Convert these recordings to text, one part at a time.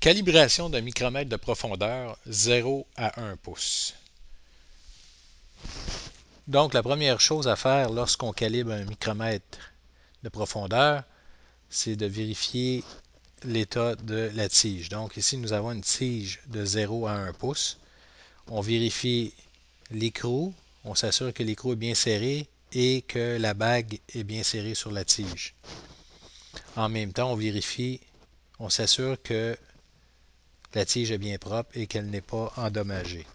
Calibration d'un micromètre de profondeur 0 à 1 pouce. Donc, la première chose à faire lorsqu'on calibre un micromètre de profondeur, c'est de vérifier l'état de la tige. Donc, ici, nous avons une tige de 0 à 1 pouce. On vérifie l'écrou. On s'assure que l'écrou est bien serré et que la bague est bien serrée sur la tige. En même temps, on s'assure que la tige est bien propre et qu'elle n'est pas endommagée.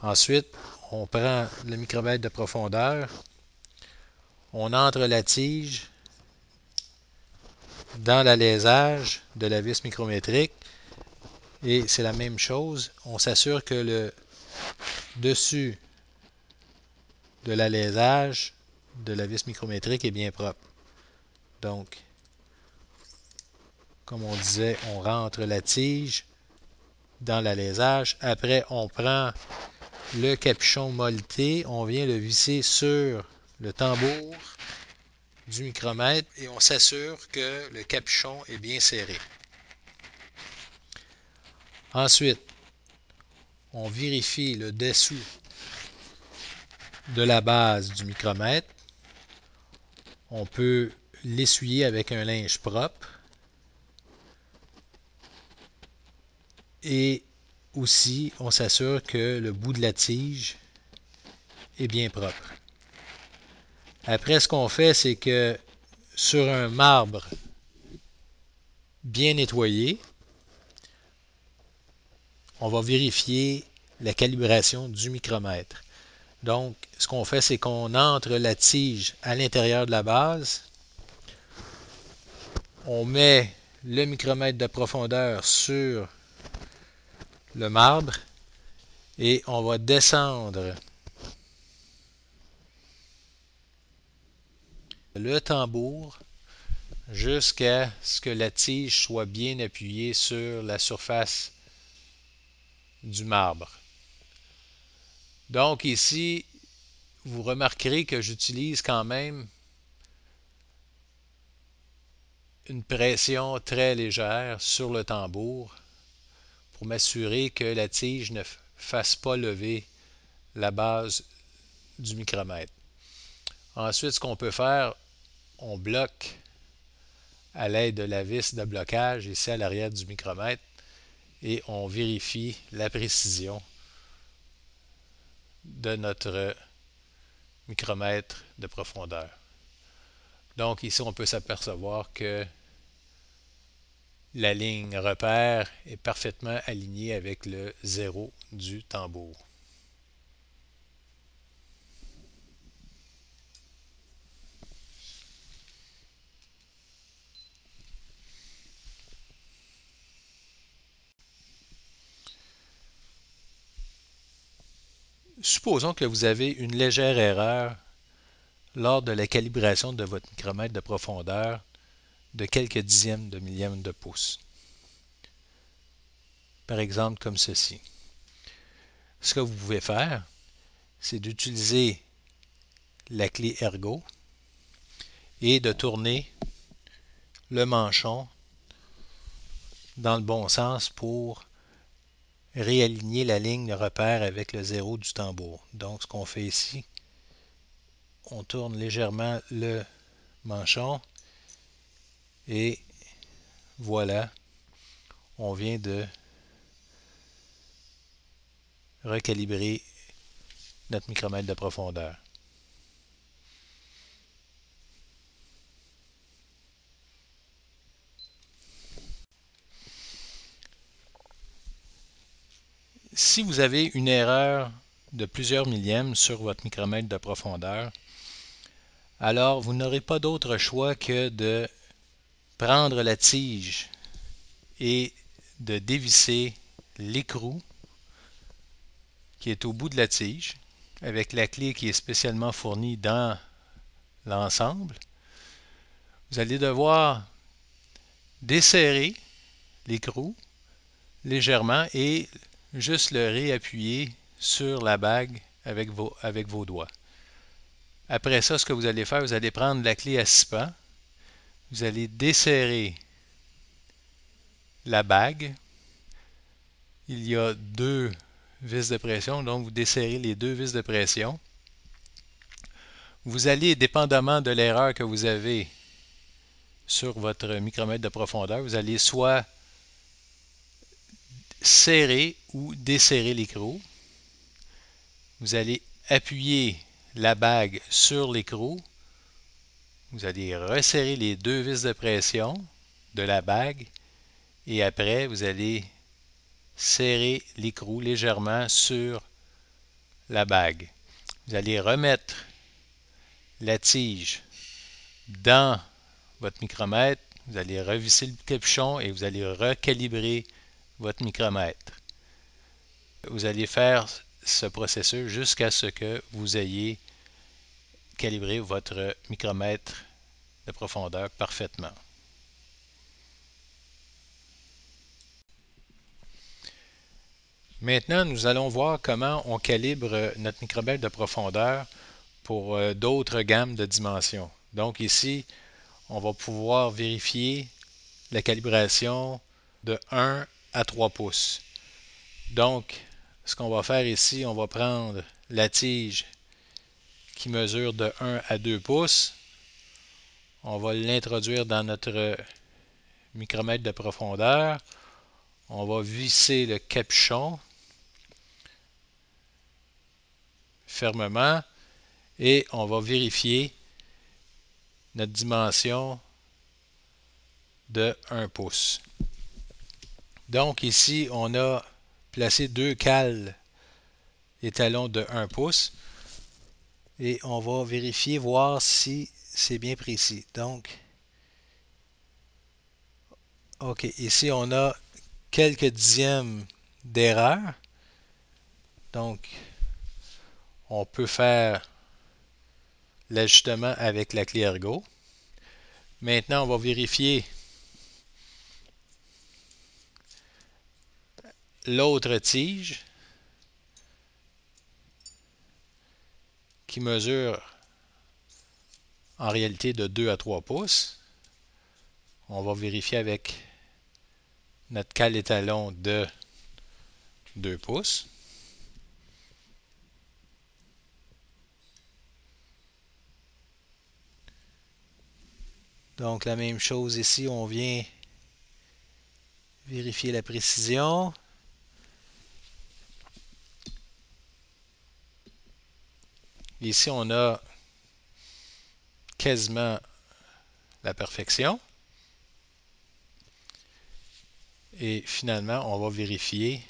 Ensuite, on prend le micromètre de profondeur, on entre la tige dans l'alésage de la vis micrométrique et c'est la même chose. On s'assure que le dessus de l'alésage de la vis micrométrique est bien propre. Donc, comme on disait, on rentre la tige dans l'alésage. Après, on prend le capuchon molleté, on vient le visser sur le tambour du micromètre et on s'assure que le capuchon est bien serré. Ensuite, on vérifie le dessous de la base du micromètre. On peut l'essuyer avec un linge propre et aussi on s'assure que le bout de la tige est bien propre. Après, ce qu'on fait, c'est que sur un marbre bien nettoyé, on va vérifier la calibration du micromètre. Donc, ce qu'on fait, c'est qu'on entre la tige à l'intérieur de la base. On met le micromètre de profondeur sur le marbre et on va descendre le tambour jusqu'à ce que la tige soit bien appuyée sur la surface du marbre. Donc ici, vous remarquerez que j'utilise quand même une pression très légère sur le tambour pour m'assurer que la tige ne fasse pas lever la base du micromètre. Ensuite, ce qu'on peut faire, on bloque à l'aide de la vis de blocage ici à l'arrière du micromètre et on vérifie la précision de notre micromètre de profondeur. Donc ici, on peut s'apercevoir que la ligne repère est parfaitement alignée avec le zéro du tambour. Supposons que vous avez une légère erreur lors de la calibration de votre micromètre de profondeur de quelques dixièmes de millième de pouce. Par exemple comme ceci. Ce que vous pouvez faire, c'est d'utiliser la clé ergo et de tourner le manchon dans le bon sens pour réaligner la ligne de repère avec le zéro du tambour. Donc ce qu'on fait ici, on tourne légèrement le manchon et voilà, on vient de recalibrer notre micromètre de profondeur. Si vous avez une erreur de plusieurs millièmes sur votre micromètre de profondeur, alors vous n'aurez pas d'autre choix que de prendre la tige et de dévisser l'écrou qui est au bout de la tige avec la clé qui est spécialement fournie dans l'ensemble. Vous allez devoir desserrer l'écrou légèrement et juste le réappuyer sur la bague avec vos doigts. Après ça, ce que vous allez faire, vous allez prendre la clé à 6 pans, vous allez desserrer la bague. Il y a deux vis de pression, donc vous desserrez les deux vis de pression. Vous allez, dépendamment de l'erreur que vous avez sur votre micromètre de profondeur, vous allez soit serrer ou desserrer l'écrou. Vous allez appuyer la bague sur l'écrou. Vous allez resserrer les deux vis de pression de la bague et après, vous allez serrer l'écrou légèrement sur la bague. Vous allez remettre la tige dans votre micromètre. Vous allez revisser le capuchon et vous allez recalibrer votre micromètre. Vous allez faire ce processus jusqu'à ce que vous ayez calibré votre micromètre de profondeur parfaitement. Maintenant, nous allons voir comment on calibre notre micromètre de profondeur pour d'autres gammes de dimensions. Donc ici, on va pouvoir vérifier la calibration de 1 à 3 pouces. Donc, ce qu'on va faire ici, on va prendre la tige qui mesure de 1 à 2 pouces. On va l'introduire dans notre micromètre de profondeur. On va visser le capuchon fermement et on va vérifier notre dimension de 1 pouce. Donc ici, on a placé deux cales étalons de 1 pouce et on va vérifier, voir si c'est bien précis. Donc, OK, ici on a quelques dixièmes d'erreur. Donc, on peut faire l'ajustement avec la clé ergo. Maintenant, on va vérifier l'autre tige qui mesure en réalité de 2 à 3 pouces. On va vérifier avec notre cale étalon de 2 pouces. Donc la même chose ici, on vient vérifier la précision. Ici, on a quasiment la perfection. Et finalement, on va vérifier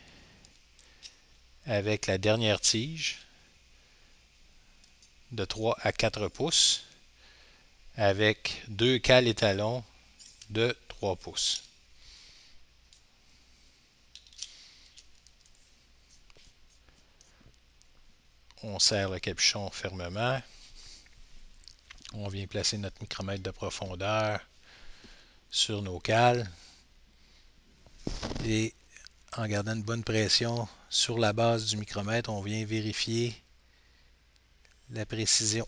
avec la dernière tige de 3 à 4 pouces avec deux cales étalons de 3 pouces. On serre le capuchon fermement. On vient placer notre micromètre de profondeur sur nos cales. Et en gardant une bonne pression sur la base du micromètre, on vient vérifier la précision.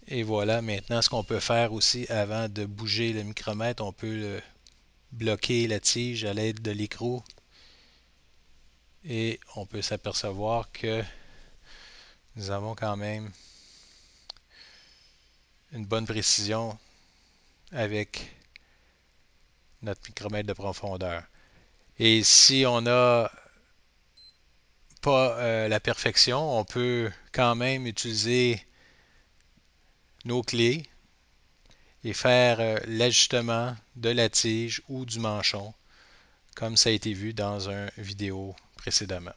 Et voilà, maintenant ce qu'on peut faire aussi avant de bouger le micromètre, on peut bloquer la tige à l'aide de l'écrou. Et on peut s'apercevoir que nous avons quand même une bonne précision avec notre micromètre de profondeur. Et si on n'a pas la perfection, on peut quand même utiliser nos clés et faire l'ajustement de la tige ou du manchon, comme ça a été vu dans une vidéo précédemment.